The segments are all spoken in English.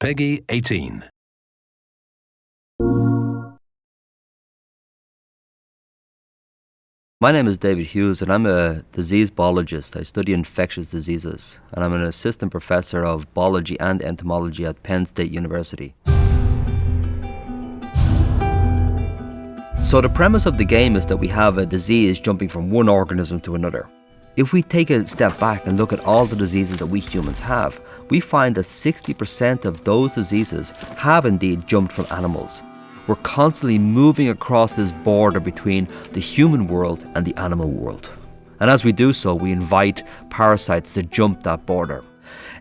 Peggy 18. My name is David Hughes and I'm a disease biologist. I study infectious diseases and I'm an assistant professor of biology and entomology at Penn State University. So the premise of the game is that we have a disease jumping from one organism to another. If we take a step back and look at all the diseases that we humans have, we find that 60% of those diseases have indeed jumped from animals. We're constantly moving across this border between the human world and the animal world. And as we do so, we invite parasites to jump that border.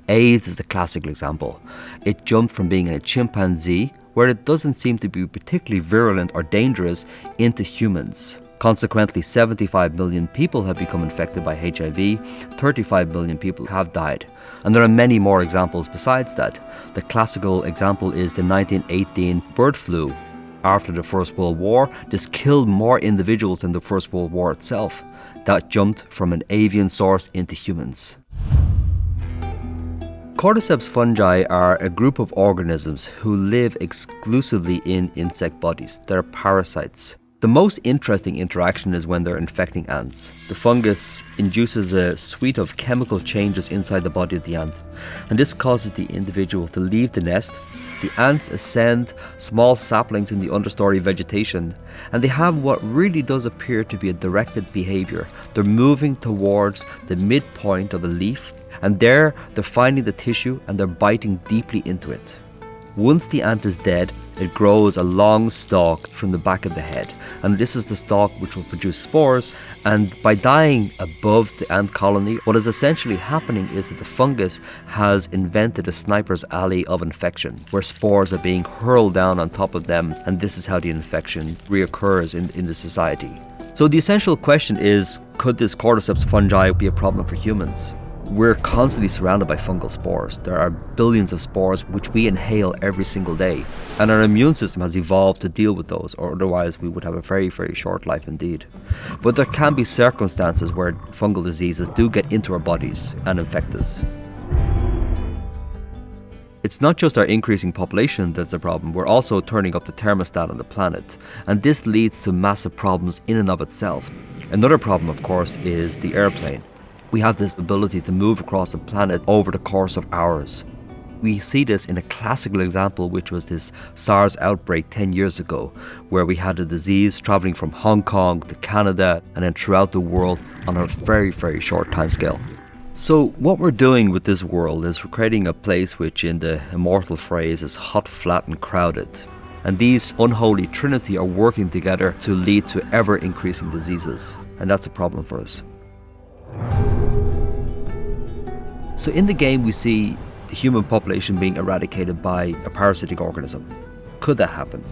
AIDS is the classical example. It jumped from being in a chimpanzee, where it doesn't seem to be particularly virulent or dangerous, into humans. Consequently, 75 million people have become infected by HIV, 35 million people have died. And there are many more examples besides that. The classical example is the 1918 bird flu. After the First World War, this killed more individuals than the First World War itself. That jumped from an avian source into humans. Cordyceps fungi are a group of organisms who live exclusively in insect bodies. They're parasites. The most interesting interaction is when they're infecting ants. The fungus induces a suite of chemical changes inside the body of the ant, and this causes the individual to leave the nest. The ants ascend small saplings in the understory vegetation, and they have what really does appear to be a directed behavior. They're moving towards the midpoint of the leaf, and there they're finding the tissue and they're biting deeply into it. Once the ant is dead, it grows a long stalk from the back of the head, and this is the stalk which will produce spores. And by dying above the ant colony, what is essentially happening is that the fungus has invented a sniper's alley of infection, where spores are being hurled down on top of them, and this is how the infection reoccurs in the society. So the essential question is, could this cordyceps fungi be a problem for humans? We're constantly surrounded by fungal spores. There are billions of spores which we inhale every single day. And our immune system has evolved to deal with those, or otherwise we would have a very, very short life indeed. But there can be circumstances where fungal diseases do get into our bodies and infect us. It's not just our increasing population that's a problem, we're also turning up the thermostat on the planet. And this leads to massive problems in and of itself. Another problem, of course, is the airplane. We have this ability to move across the planet over the course of hours. We see this in a classical example, which was this SARS outbreak 10 years ago, where we had a disease traveling from Hong Kong to Canada and then throughout the world on a very, very short timescale. So what we're doing with this world is we're creating a place which, in the immortal phrase, is hot, flat and crowded. And these unholy trinity are working together to lead to ever-increasing diseases. And that's a problem for us. So in the game we see the human population being eradicated by a parasitic organism. Could that happen?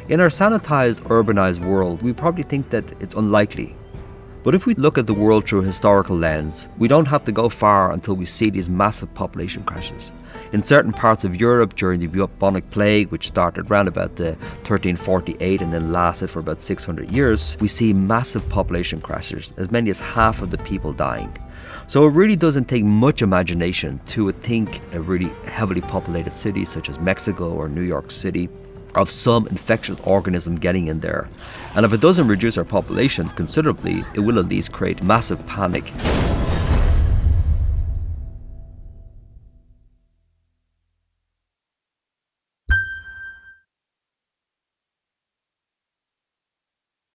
In our sanitized, urbanized world, we probably think that it's unlikely. But if we look at the world through a historical lens, we don't have to go far until we see these massive population crashes. In certain parts of Europe during the bubonic plague, which started around about 1348 and then lasted for about 600 years, we see massive population crashes, as many as half of the people dying. So it really doesn't take much imagination to think a really heavily populated city such as Mexico or New York City of some infectious organism getting in there. And if it doesn't reduce our population considerably, it will at least create massive panic